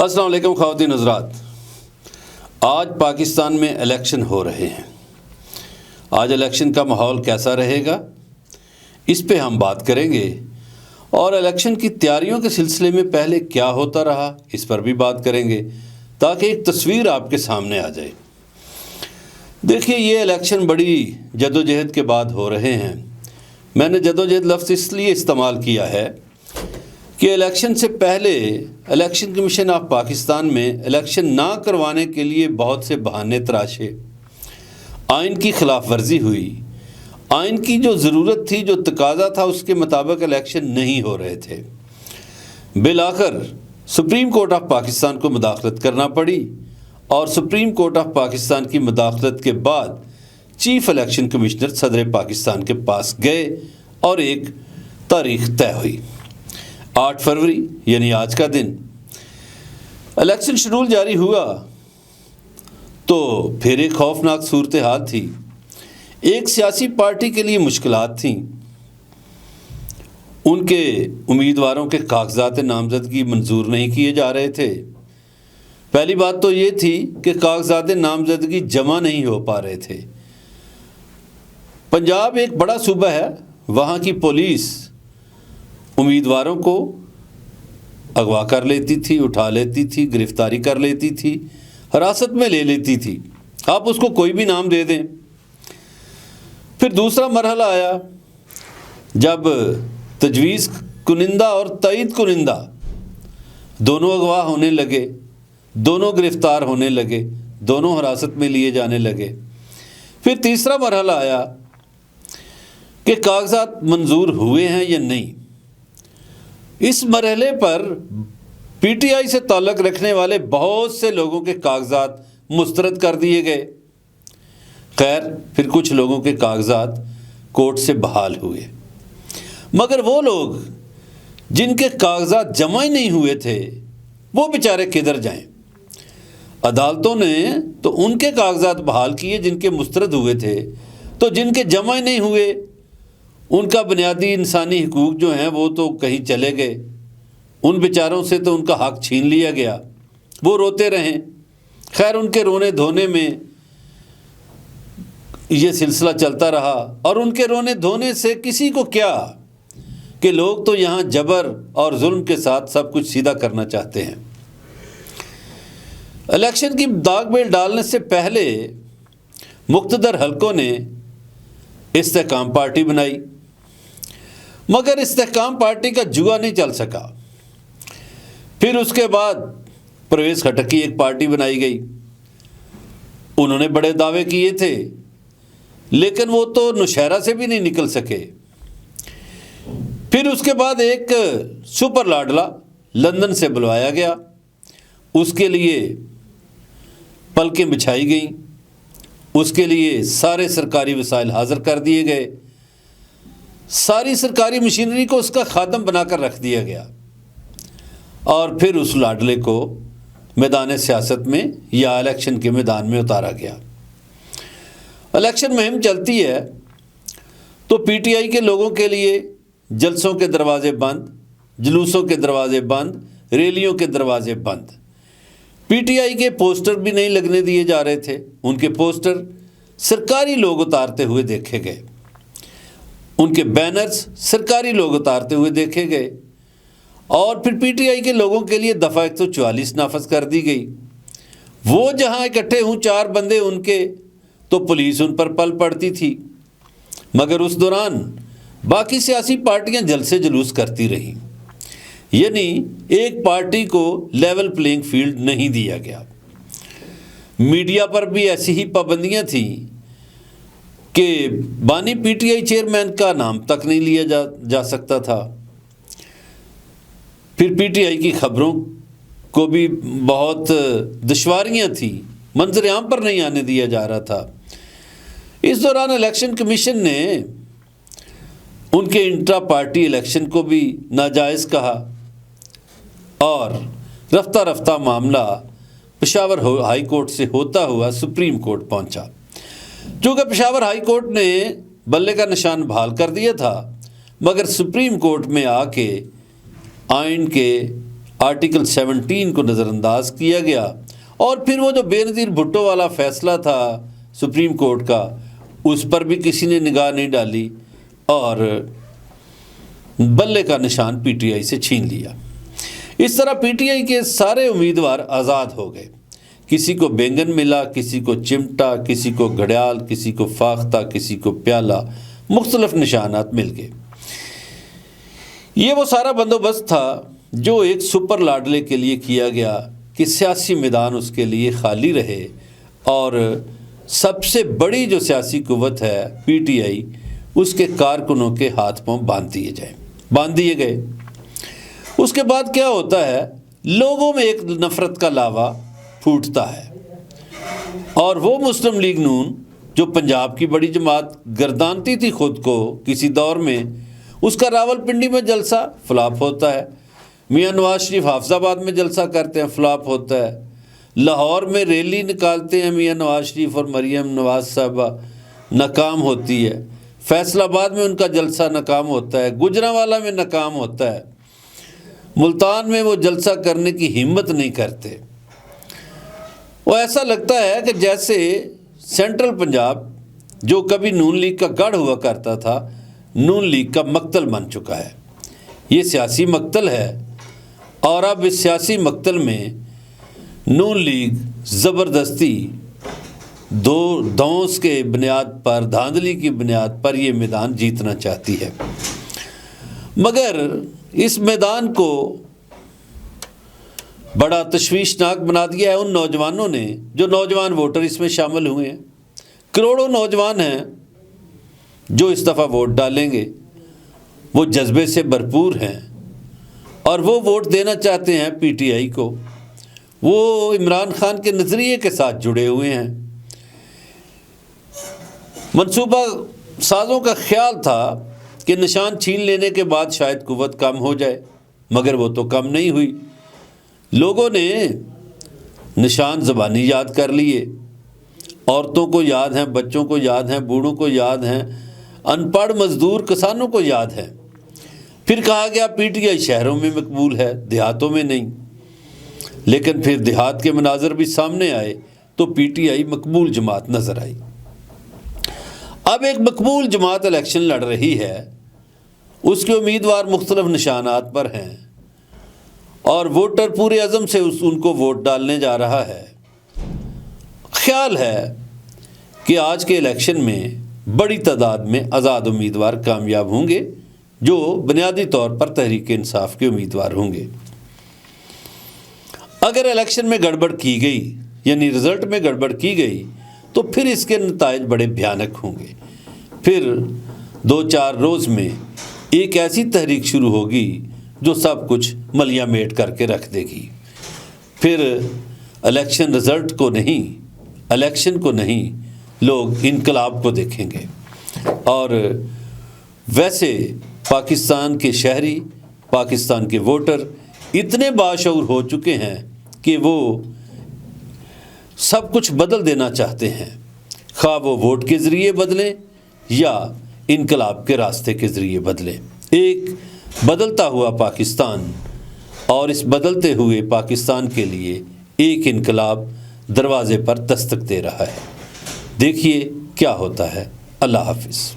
السلام علیکم خواتین حضرات، آج پاکستان میں الیکشن ہو رہے ہیں۔ آج الیکشن کا ماحول کیسا رہے گا، اس پہ ہم بات کریں گے، اور الیکشن کی تیاریوں کے سلسلے میں پہلے کیا ہوتا رہا اس پر بھی بات کریں گے تاکہ ایک تصویر آپ کے سامنے آ جائے۔ دیکھیے، یہ الیکشن بڑی جدوجہد کے بعد ہو رہے ہیں۔ میں نے جدوجہد لفظ اس لیے استعمال کیا ہے کہ الیکشن سے پہلے الیکشن کمیشن آف پاکستان میں الیکشن نہ کروانے کے لیے بہت سے بہانے تراشے، آئین کی خلاف ورزی ہوئی، آئین کی جو ضرورت تھی، جو تقاضا تھا، اس کے مطابق الیکشن نہیں ہو رہے تھے۔ بالآخر سپریم کورٹ آف پاکستان کو مداخلت کرنا پڑی، اور سپریم کورٹ آف پاکستان کی مداخلت کے بعد چیف الیکشن کمشنر صدر پاکستان کے پاس گئے اور ایک تاریخ طے ہوئی۔ 8 فروری یعنی آج کا دن الیکشن شیڈول جاری ہوا تو پھر ایک خوفناک صورتحال تھی۔ ایک سیاسی پارٹی کے لیے مشکلات تھیں۔ ان کے امیدواروں کے کاغذات نامزدگی منظور نہیں کیے جا رہے تھے۔ پہلی بات تو یہ تھی کہ کاغذات نامزدگی جمع نہیں ہو پا رہے تھے۔ پنجاب ایک بڑا صوبہ ہے، وہاں کی پولیس امیدواروں کو اغوا کر لیتی تھی، اٹھا لیتی تھی، گرفتاری کر لیتی تھی، حراست میں لے لیتی تھی، آپ اس کو کوئی بھی نام دے دیں۔ پھر دوسرا مرحلہ آیا جب تجویز کنندہ اور تائید کنندہ دونوں اغوا ہونے لگے، دونوں گرفتار ہونے لگے، دونوں حراست میں لیے جانے لگے۔ پھر تیسرا مرحلہ آیا کہ کاغذات منظور ہوئے ہیں یا نہیں۔ اس مرحلے پر پی ٹی آئی سے تعلق رکھنے والے بہت سے لوگوں کے کاغذات مسترد کر دیے گئے۔ خیر، پھر کچھ لوگوں کے کاغذات کورٹ سے بحال ہوئے، مگر وہ لوگ جن کے کاغذات جمع ہی نہیں ہوئے تھے وہ بیچارے کدھر جائیں؟ عدالتوں نے تو ان کے کاغذات بحال کیے جن کے مسترد ہوئے تھے، تو جن کے جمع ہی نہیں ہوئے ان کا بنیادی انسانی حقوق جو ہیں وہ تو کہیں چلے گئے۔ ان بیچاروں سے تو ان کا حق چھین لیا گیا، وہ روتے رہیں۔ خیر، ان کے رونے دھونے میں یہ سلسلہ چلتا رہا، اور ان کے رونے دھونے سے کسی کو کیا کہ لوگ تو یہاں جبر اور ظلم کے ساتھ سب کچھ سیدھا کرنا چاہتے ہیں۔ الیکشن کی داغ بیل ڈالنے سے پہلے مقتدر حلقوں نے استحکام پارٹی بنائی، مگر استحکام پارٹی کا جوا نہیں چل سکا۔ پھر اس کے بعد پرویز خٹک کی ایک پارٹی بنائی گئی۔ انہوں نے بڑے دعوے کیے تھے، لیکن وہ تو نوشہرہ سے بھی نہیں نکل سکے۔ پھر اس کے بعد ایک سپر لاڈلا لندن سے بلوایا گیا، اس کے لیے پلکیں بچھائی گئیں، اس کے لیے سارے سرکاری وسائل حاضر کر دیے گئے، ساری سرکاری مشینری کو اس کا خادم بنا کر رکھ دیا گیا، اور پھر اس لاڈلے کو میدان سیاست میں یا الیکشن کے میدان میں اتارا گیا۔ الیکشن مہم چلتی ہے تو پی ٹی آئی کے لوگوں کے لیے جلسوں کے دروازے بند، جلوسوں کے دروازے بند، ریلیوں کے دروازے بند۔ پی ٹی آئی کے پوسٹر بھی نہیں لگنے دیے جا رہے تھے، ان کے پوسٹر سرکاری لوگ اتارتے ہوئے دیکھے گئے، ان کے بینرز سرکاری لوگ اتارتے ہوئے دیکھے گئے، اور پھر پی ٹی آئی کے لوگوں کے لیے دفعہ 144 نافذ کر دی گئی۔ وہ جہاں اکٹھے ہوں 4 بندے ان کے، تو پولیس ان پر پل پڑتی تھی، مگر اس دوران باقی سیاسی پارٹیاں جلسے جلوس کرتی رہیں، یعنی ایک پارٹی کو لیول پلینگ فیلڈ نہیں دیا گیا۔ میڈیا پر بھی ایسی ہی پابندیاں تھیں کہ بانی پی ٹی آئی چیئرمین کا نام تک نہیں لیا جا سکتا تھا۔ پھر پی ٹی آئی کی خبروں کو بھی بہت دشواریاں تھیں، منظر عام پر نہیں آنے دیا جا رہا تھا۔ اس دوران الیکشن کمیشن نے ان کے انٹرا پارٹی الیکشن کو بھی ناجائز کہا، اور رفتہ رفتہ معاملہ پشاور ہائی کورٹ سے ہوتا ہوا سپریم کورٹ پہنچا۔ چونکہ پشاور ہائی کورٹ نے بلے کا نشان بحال کر دیا تھا، مگر سپریم کورٹ میں آ کے آئین کے آرٹیکل 17 کو نظر انداز کیا گیا، اور پھر وہ جو بے نظیر بھٹو والا فیصلہ تھا سپریم کورٹ کا، اس پر بھی کسی نے نگاہ نہیں ڈالی اور بلے کا نشان پی ٹی آئی سے چھین لیا۔ اس طرح پی ٹی آئی کے سارے امیدوار آزاد ہو گئے، کسی کو بینگن ملا، کسی کو چمٹا، کسی کو گھڑیال، کسی کو فاختہ، کسی کو پیالہ، مختلف نشانات مل گئے۔ یہ وہ سارا بندوبست تھا جو ایک سپر لاڈلے کے لیے کیا گیا کہ سیاسی میدان اس کے لیے خالی رہے اور سب سے بڑی جو سیاسی قوت ہے پی ٹی آئی، اس کے کارکنوں کے ہاتھ پاؤں باندھ دیے گئے۔ اس کے بعد کیا ہوتا ہے، لوگوں میں ایک نفرت کا لاوا پھوٹتا ہے، اور وہ مسلم لیگ نون جو پنجاب کی بڑی جماعت گردانتی تھی خود کو کسی دور میں، اس کا راول پنڈی میں جلسہ فلاپ ہوتا ہے، میاں نواز شریف حافظ آباد میں جلسہ کرتے ہیں، فلاپ ہوتا ہے، لاہور میں ریلی نکالتے ہیں میاں نواز شریف اور مریم نواز صاحبہ، ناکام ہوتی ہے، فیصل آباد میں ان کا جلسہ ناکام ہوتا ہے، گجرانوالہ میں ناکام ہوتا ہے، ملتان میں وہ جلسہ کرنے کی ہمت نہیں کرتے۔ وہ ایسا لگتا ہے کہ جیسے سینٹرل پنجاب جو کبھی نون لیگ کا گڑھ ہوا کرتا تھا، نون لیگ کا مقتل بن چکا ہے۔ یہ سیاسی مقتل ہے، اور اب اس سیاسی مقتل میں نون لیگ زبردستی دھونس کے بنیاد پر، دھاندلی کی بنیاد پر یہ میدان جیتنا چاہتی ہے، مگر اس میدان کو بڑا تشویشناک بنا دیا ہے ان نوجوانوں نے، جو نوجوان ووٹر اس میں شامل ہوئے ہیں۔ کروڑوں نوجوان ہیں جو اس دفعہ ووٹ ڈالیں گے، وہ جذبے سے بھرپور ہیں اور وہ ووٹ دینا چاہتے ہیں پی ٹی آئی کو، وہ عمران خان کے نظریے کے ساتھ جڑے ہوئے ہیں۔ منصوبہ سازوں کا خیال تھا کہ نشان چھین لینے کے بعد شاید قوت کم ہو جائے، مگر وہ تو کم نہیں ہوئی۔ لوگوں نے نشان زبانی یاد کر لیے، عورتوں کو یاد ہیں، بچوں کو یاد ہیں، بوڑھوں کو یاد ہیں، ان پڑھ مزدور کسانوں کو یاد ہے۔ پھر کہا گیا پی ٹی آئی شہروں میں مقبول ہے، دیہاتوں میں نہیں، لیکن پھر دیہات کے مناظر بھی سامنے آئے تو پی ٹی آئی مقبول جماعت نظر آئی۔ اب ایک مقبول جماعت الیکشن لڑ رہی ہے، اس کے امیدوار مختلف نشانات پر ہیں، اور ووٹر پورے عزم سے ان کو ووٹ ڈالنے جا رہا ہے۔ خیال ہے کہ آج کے الیکشن میں بڑی تعداد میں آزاد امیدوار کامیاب ہوں گے، جو بنیادی طور پر تحریک انصاف کے امیدوار ہوں گے۔ اگر الیکشن میں گڑبڑ کی گئی، یعنی رزلٹ میں گڑبڑ کی گئی، تو پھر اس کے نتائج بڑے بھیانک ہوں گے۔ پھر 2-4 روز میں ایک ایسی تحریک شروع ہوگی جو سب کچھ ملیاں میٹ کر کے رکھ دے گی۔ پھر الیکشن رزلٹ کو نہیں، الیکشن کو نہیں، لوگ انقلاب کو دیکھیں گے۔ اور ویسے پاکستان کے شہری، پاکستان کے ووٹر اتنے باشعور ہو چکے ہیں کہ وہ سب کچھ بدل دینا چاہتے ہیں، خواہ وہ ووٹ کے ذریعے بدلیں یا انقلاب کے راستے کے ذریعے بدلیں۔ ایک بدلتا ہوا پاکستان، اور اس بدلتے ہوئے پاکستان کے لیے ایک انقلاب دروازے پر دستک دے رہا ہے۔ دیکھیے کیا ہوتا ہے۔ اللہ حافظ۔